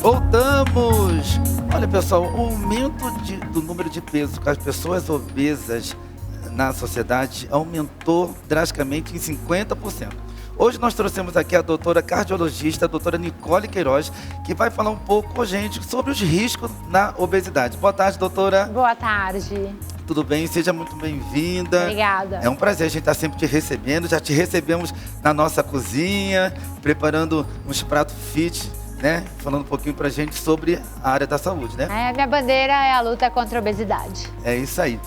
Voltamos! Olha, pessoal, o aumento do número de peso com as pessoas obesas na sociedade aumentou drasticamente em 50%. Hoje nós trouxemos aqui a doutora cardiologista, a doutora Nicole Queiroz, que vai falar um pouco com a gente sobre os riscos na obesidade. Boa tarde, doutora. Boa tarde. Tudo bem? Seja muito bem-vinda. Obrigada. É um prazer a gente estar sempre te recebendo. Já te recebemos na nossa cozinha, preparando uns pratos fit, né? Falando um pouquinho pra gente sobre a área da saúde, né? Minha bandeira é a luta contra a obesidade. É isso aí.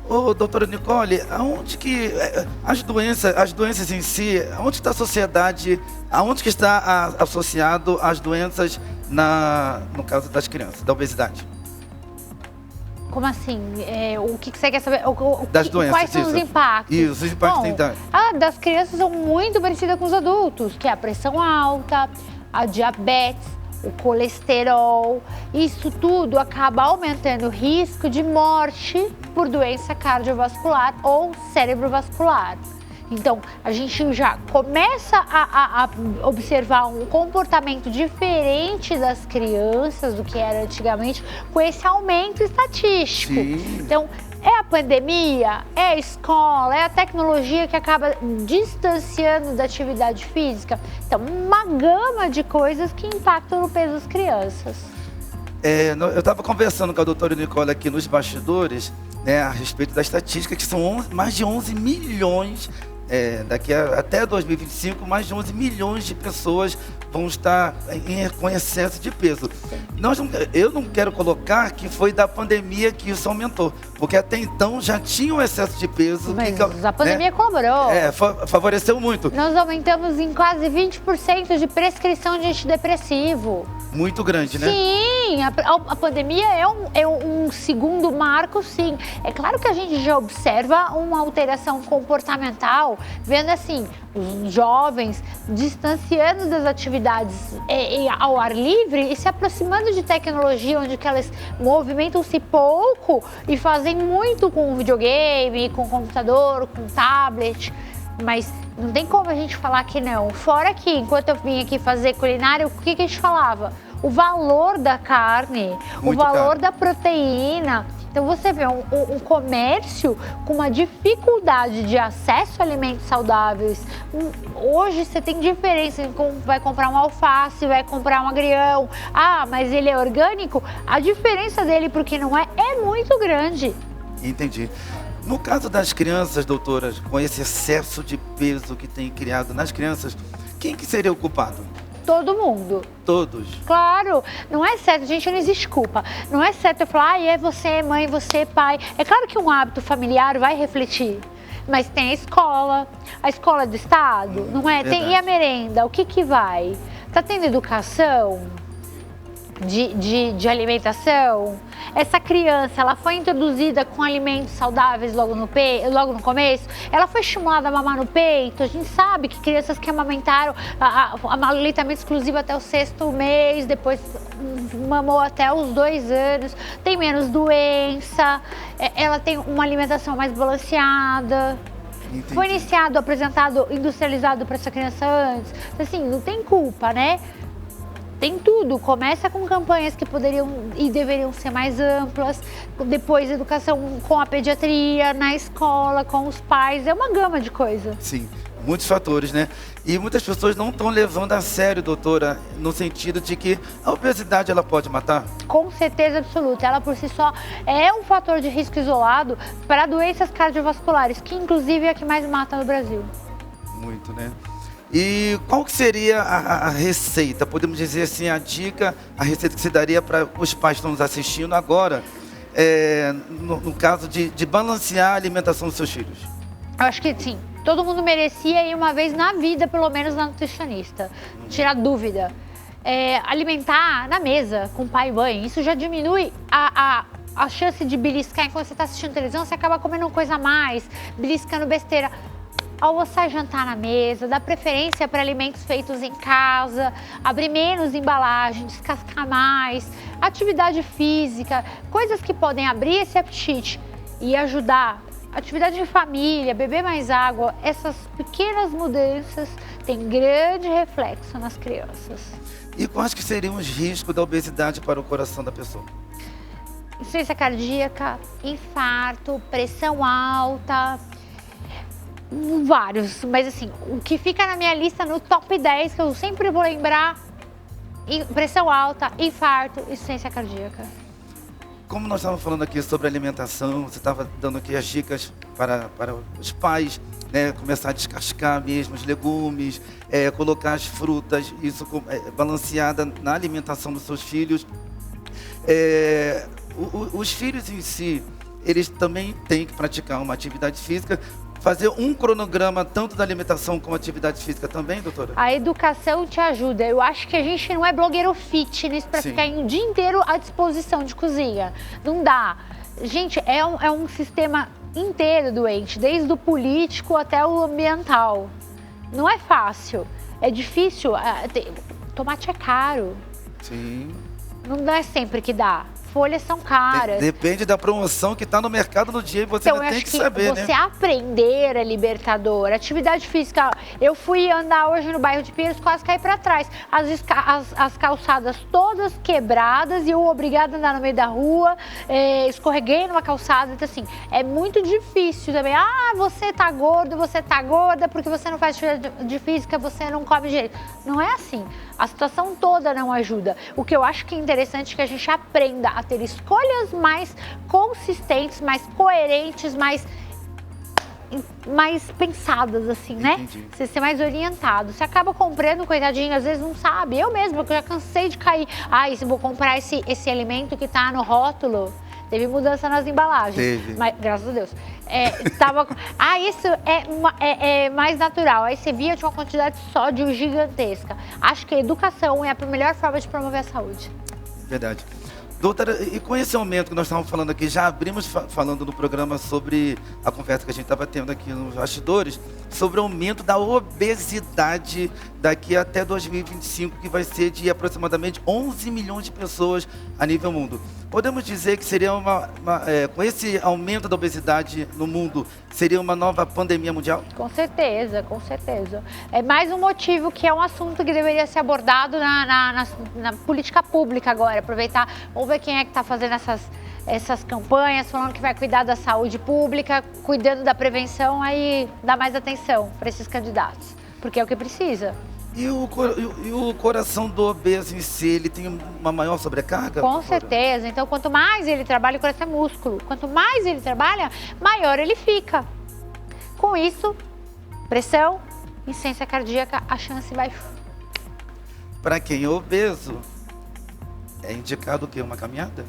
Ô, doutora Nicole, aonde que as doenças em si, aonde está a sociedade, aonde que está associado as doenças no caso das crianças, da obesidade? Como assim? O que você quer saber? Das doenças, quais são os impactos? Isso, os impactos Bom, tem. das crianças são muito parecidas com os adultos, que é a pressão alta, a diabetes, o colesterol. Isso tudo acaba aumentando o risco de morte por doença cardiovascular ou cerebrovascular. Então, a gente já começa a observar um comportamento diferente das crianças do que era antigamente com esse aumento estatístico. Sim. Então, é a pandemia, é a escola, é a tecnologia que acaba distanciando da atividade física. Então, uma gama de coisas que impactam no peso das crianças. Eu estava conversando com a doutora Nicole aqui nos bastidores, né, a respeito da estatística, que são mais de 11 milhões, até 2025, mais de 11 milhões de pessoas vão estar com excesso de peso. Eu não quero colocar que foi da pandemia que isso aumentou, porque até então já tinha um excesso de peso. Mas a pandemia cobrou. Favoreceu muito. Nós aumentamos em quase 20% de prescrição de antidepressivo. Muito grande, né? Sim, a pandemia é um segundo marco, sim. É claro que a gente já observa uma alteração comportamental, vendo assim, os jovens distanciando das atividades ao ar livre e se aproximando de tecnologia, onde que elas movimentam-se pouco e fazem muito com videogame, com computador, com tablet. Mas não tem como a gente falar que não. Fora que, enquanto eu vim aqui fazer culinária, o que a gente falava? O valor da carne, o valor da proteína. Então você vê um comércio com uma dificuldade de acesso a alimentos saudáveis. Hoje você tem diferença em como vai comprar um alface, vai comprar um agrião. Ah, mas ele é orgânico? A diferença dele para o que não é muito grande. Entendi. No caso das crianças, doutoras, com esse excesso de peso que tem criado nas crianças, quem que seria o culpado? Todo mundo. Todos? Claro, não é certo, gente, não existe culpa. Não é certo eu falar, é você mãe, você pai. É claro que um hábito familiar vai refletir, mas tem a escola é do Estado, não é? E a merenda, o que vai? Tá tendo educação de alimentação? Essa criança, ela foi introduzida com alimentos saudáveis logo no começo? Ela foi estimulada a mamar no peito? A gente sabe que crianças que amamentaram, aleitamento exclusivo até o 6º mês, depois mamou até os 2 anos, tem menos doença, ela tem uma alimentação mais balanceada. Entendi. Foi iniciado, apresentado, industrializado para essa criança antes. Assim, não tem culpa, né? Tem tudo, começa com campanhas que poderiam e deveriam ser mais amplas, depois educação com a pediatria, na escola, com os pais, é uma gama de coisas. Sim, muitos fatores, né? E muitas pessoas não estão levando a sério, doutora, no sentido de que a obesidade ela pode matar? Com certeza absoluta, ela por si só é um fator de risco isolado para doenças cardiovasculares, que inclusive é a que mais mata no Brasil. Muito, né? E qual que seria a receita? Podemos dizer assim, a dica, a receita que você daria para os pais que estão nos assistindo agora, no caso de balancear a alimentação dos seus filhos? Eu acho que sim, todo mundo merecia ir uma vez na vida, pelo menos, na nutricionista. Tirar dúvida. Alimentar na mesa, com pai e mãe, isso já diminui a chance de beliscar. Enquanto você está assistindo televisão, você acaba comendo coisa a mais, beliscando besteira. Almoçar e jantar na mesa, dar preferência para alimentos feitos em casa, abrir menos embalagem, descascar mais, atividade física, coisas que podem abrir esse apetite e ajudar. Atividade de família, beber mais água, essas pequenas mudanças têm grande reflexo nas crianças. E quais que seriam os riscos da obesidade para o coração da pessoa? Insuficiência cardíaca, infarto, pressão alta, vários. Mas assim, o que fica na minha lista no top 10, que eu sempre vou lembrar, pressão alta, infarto, insuficiência cardíaca. Como nós estávamos falando aqui sobre alimentação, você estava dando aqui as dicas para os pais, né, começar a descascar mesmo os legumes, colocar as frutas, isso balanceada na alimentação dos seus filhos. Os filhos em si, eles também têm que praticar uma atividade física, fazer um cronograma tanto da alimentação como atividade física também, doutora? A educação te ajuda. Eu acho que a gente não é blogueiro fitness para ficar o dia inteiro à disposição de cozinha. Não dá. Gente, é um sistema inteiro doente, desde o político até o ambiental. Não é fácil. É difícil. Tomate é caro. Sim. Não é sempre que dá. Folhas são caras. Depende da promoção que está no mercado no dia e você então, tem que saber, né? Você aprender é libertador. Atividade física. Eu fui andar hoje no bairro de Pinheiros, quase caí para trás. As calçadas todas quebradas e eu obrigada a andar no meio da rua. Escorreguei numa calçada. Então, assim, é muito difícil também. Ah, você tá gordo, você tá gorda porque você não faz atividade física, você não come direito. Não é assim. A situação toda não ajuda. O que eu acho que é interessante é que a gente aprenda a ter escolhas mais consistentes, mais coerentes, mais pensadas, assim, né? Entendi. Você ser mais orientado. Você acaba comprando, coitadinho, às vezes não sabe. Eu mesma, porque eu já cansei de cair. Se vou comprar esse alimento que tá no rótulo. Teve mudança nas embalagens. Teve. Mas, graças a Deus. Isso é mais natural. Aí você via de uma quantidade de sódio gigantesca. Acho que a educação é a melhor forma de promover a saúde. Verdade. Doutora, e com esse aumento que nós estávamos falando aqui, já abrimos falando no programa sobre a conversa que a gente estava tendo aqui nos bastidores, sobre o aumento da obesidade daqui até 2025, que vai ser de aproximadamente 11 milhões de pessoas a nível mundo. Podemos dizer que seria com esse aumento da obesidade no mundo, seria uma nova pandemia mundial? Com certeza, com certeza. É mais um motivo que é um assunto que deveria ser abordado na política pública agora. Aproveitar, vamos ver quem é que está fazendo essas campanhas, falando que vai cuidar da saúde pública, cuidando da prevenção, aí dá mais atenção para esses candidatos, porque é o que precisa. E o coração do obeso em si, ele tem uma maior sobrecarga? Com certeza. Então, quanto mais ele trabalha, o coração é músculo. Quanto mais ele trabalha, maior ele fica. Com isso, pressão, insuficiência cardíaca, a chance vai... Para quem é obeso, é indicado o quê? Uma caminhada?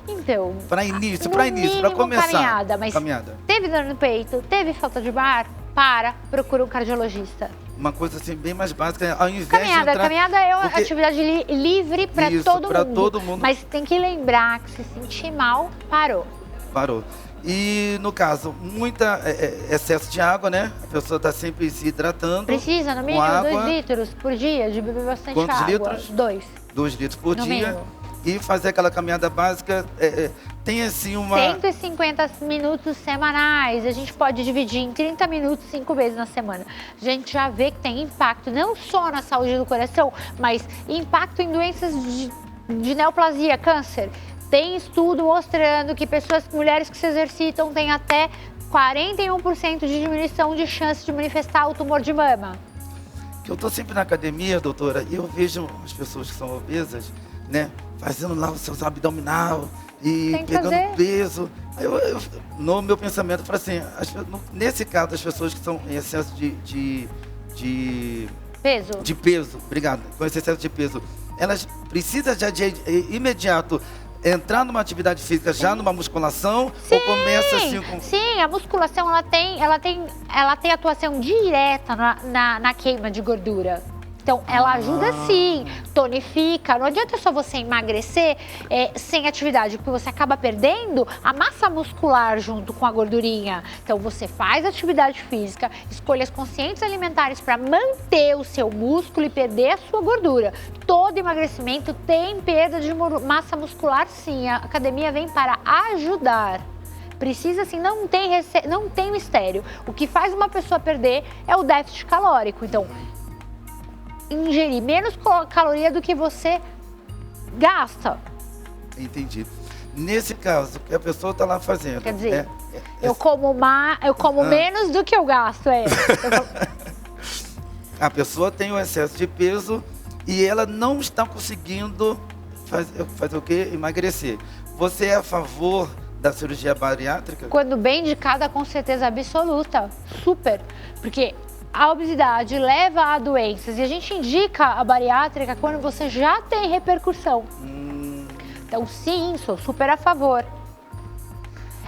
Então... Para começar. Caminhada, mas caminhada. Teve dor no peito, teve falta de ar, procura um cardiologista. Uma coisa assim bem mais básica, ao invés caminhada, de entrar... Caminhada é uma atividade livre para todo mundo. Mas tem que lembrar que se sentir mal, parou. E no caso, excesso de água, né? A pessoa está sempre se hidratando. Precisa, no mínimo, 2 litros por dia, de beber bastante água. Quantos litros? 2. 2 litros por dia. Mínimo. E fazer aquela caminhada básica, tem assim uma... 150 minutos semanais, a gente pode dividir em 30 minutos 5 vezes na semana. A gente já vê que tem impacto não só na saúde do coração, mas impacto em doenças de neoplasia, câncer. Tem estudo mostrando que mulheres que se exercitam têm até 41% de diminuição de chance de manifestar o tumor de mama. Eu estou sempre na academia, doutora, e eu vejo as pessoas que são obesas, né, fazendo lá os seus abdominal e pegando peso. No meu pensamento, eu falo assim, nesse caso, as pessoas que são em excesso de peso, obrigado, com esse excesso de peso, elas precisam já de imediato entrar numa atividade física, já numa musculação, ou começa assim com... Sim, a musculação ela tem atuação direta na queima de gordura. Então, ela ajuda sim, tonifica. Não adianta só você emagrecer sem atividade, porque você acaba perdendo a massa muscular junto com a gordurinha. Então, você faz atividade física, escolhas conscientes alimentares para manter o seu músculo e perder a sua gordura. Todo emagrecimento tem perda de massa muscular, sim. A academia vem para ajudar. Precisa, assim, não tem mistério. O que faz uma pessoa perder é o déficit calórico. Então, ingerir menos caloria do que você gasta. Entendi. Nesse caso, que a pessoa está lá fazendo. Quer dizer, eu como menos do que eu gasto. A pessoa tem um excesso de peso e ela não está conseguindo fazer o quê? Emagrecer. Você é a favor da cirurgia bariátrica? Quando bem indicada, com certeza absoluta. Super. Porque a obesidade leva a doenças e a gente indica a bariátrica quando você já tem repercussão. Então, sim, sou super a favor.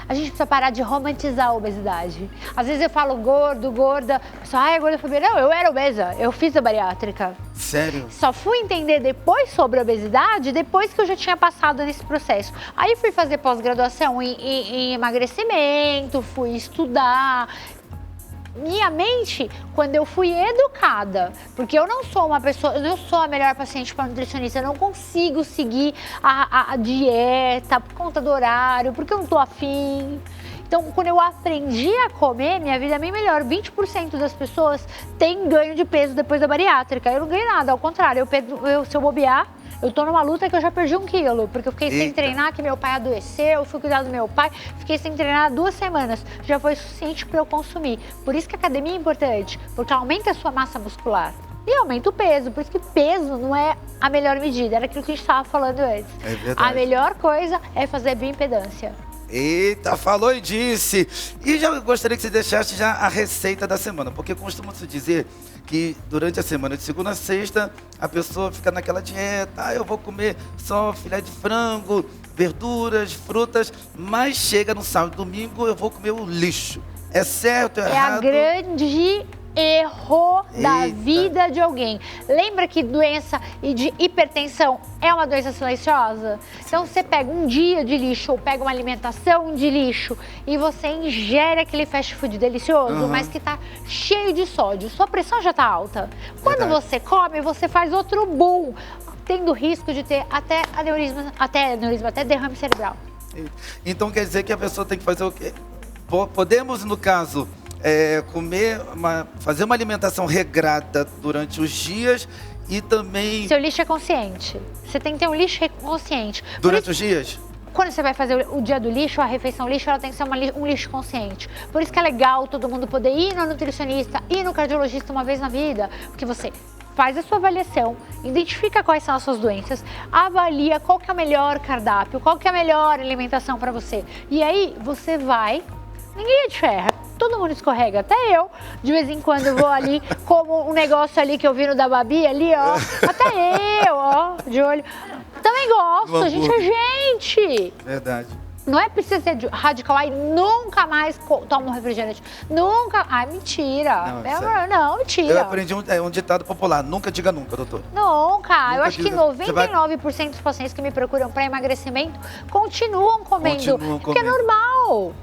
A gente precisa parar de romantizar a obesidade. Às vezes eu falo gordo, gorda, a pessoa, é gordofobia. Não, eu era obesa, eu fiz a bariátrica. Sério? Só fui entender depois sobre a obesidade, depois que eu já tinha passado nesse processo. Aí fui fazer pós-graduação em emagrecimento, fui estudar. Minha mente, quando eu fui educada, porque eu não sou uma pessoa, eu não sou a melhor paciente para nutricionista, eu não consigo seguir a dieta por conta do horário, porque eu não tô afim. Então, quando eu aprendi a comer, minha vida é bem melhor. 20% das pessoas têm ganho de peso depois da bariátrica. Eu não ganho nada, ao contrário, se eu bobear, eu tô numa luta que eu já perdi 1 quilo, porque eu fiquei sem treinar, que meu pai adoeceu, eu fui cuidar do meu pai, fiquei sem treinar 2 semanas. Já foi suficiente para eu consumir. Por isso que a academia é importante, porque aumenta a sua massa muscular. E aumenta o peso, por isso que peso não é a melhor medida, era aquilo que a gente estava falando antes. É verdade. A melhor coisa é fazer bioimpedância. Eita, falou e disse. E já gostaria que você deixasse já a receita da semana, porque costuma-se dizer que durante a semana de segunda a sexta, a pessoa fica naquela dieta, eu vou comer só filé de frango, verduras, frutas, mas chega no sábado e domingo, eu vou comer o lixo. É certo, é errado? É a grande erro da vida de alguém. Lembra que doença de hipertensão é uma doença silenciosa? Então você pega um dia de lixo ou pega uma alimentação de lixo e você ingere aquele fast food delicioso, mas que tá cheio de sódio. Sua pressão já tá alta. Quando você come, você faz outro boom, tendo risco de ter até derrame cerebral. Então quer dizer que a pessoa tem que fazer o quê? Podemos, no caso, fazer uma alimentação regrada durante os dias e também... Seu lixo é consciente. Você tem que ter um lixo consciente. Durante os dias? Quando você vai fazer o dia do lixo, a refeição lixo, ela tem que ser um lixo consciente. Por isso que é legal todo mundo poder ir no nutricionista, ir no cardiologista uma vez na vida, porque você faz a sua avaliação, identifica quais são as suas doenças, avalia qual que é o melhor cardápio, qual que é a melhor alimentação para você. E aí você vai, ninguém é de ferro. Todo mundo escorrega, até eu. De vez em quando eu vou ali, como um negócio ali que eu vi no da Babi ali, ó. Até eu, ó, de olho. Também gosto, a gente é gente. Verdade. Não é preciso ser radical, aí nunca mais toma um refrigerante. Nunca. Ai, mentira. Não, mentira. Eu aprendi um ditado popular, nunca diga nunca, doutor. Nunca. Eu acho que 99% dos pacientes que me procuram para emagrecimento continuam comendo. Porque é normal.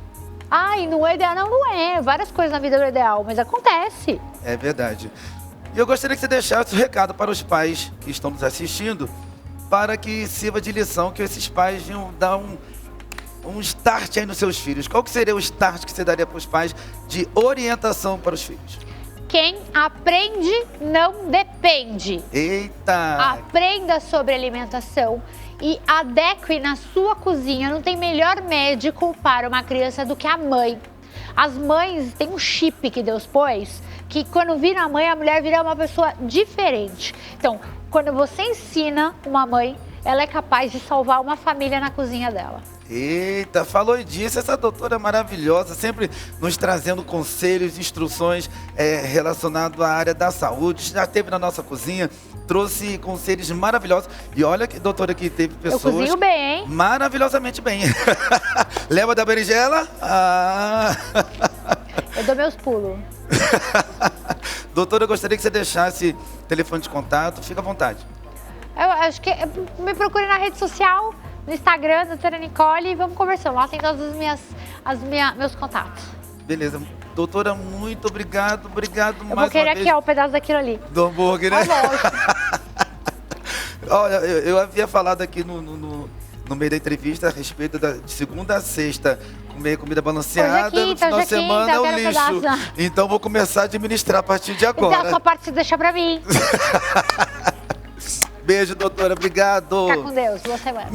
Ai, não é ideal, não é. Várias coisas na vida não é ideal, mas acontece. É verdade. E eu gostaria que você deixasse o recado para os pais que estão nos assistindo, para que sirva de lição, que esses pais venham dar um start aí nos seus filhos. Qual que seria o start que você daria para os pais de orientação para os filhos? Quem aprende não depende. Eita! Aprenda sobre alimentação e adeque na sua cozinha. Não tem melhor médico para uma criança do que a mãe. As mães têm um chip que Deus pôs, que quando vira a mãe, a mulher vira uma pessoa diferente. Então, quando você ensina uma mãe, ela é capaz de salvar uma família na cozinha dela. Eita, falou e disse, essa doutora é maravilhosa, sempre nos trazendo conselhos, instruções relacionadas à área da saúde. Já esteve na nossa cozinha, trouxe conselhos maravilhosos. E olha que doutora que teve pessoas... Eu cozinho bem, hein? Maravilhosamente bem. Leva da berinjela? Eu dou meus pulos. Doutora, eu gostaria que você deixasse telefone de contato, fica à vontade. Eu acho que me procure na rede social, no Instagram, doutora Nicole, e vamos conversando. Lá tem todos os meus contatos. Beleza. Doutora, muito obrigado. Obrigado mais uma vez. Eu vou querer aqui, ó, um pedaço daquilo ali. Do hambúrguer, né? Tá bom. Olha, eu havia falado aqui no meio da entrevista a respeito de segunda a sexta comer comida balanceada, Hoje é no quinta, final de hoje é quinta, semana é eu o quero lixo. pedaço. Então vou começar a administrar a partir de Então, agora. a sua parte você deixa pra mim. Beijo, doutora. Obrigado. Fica com Deus. Boa semana.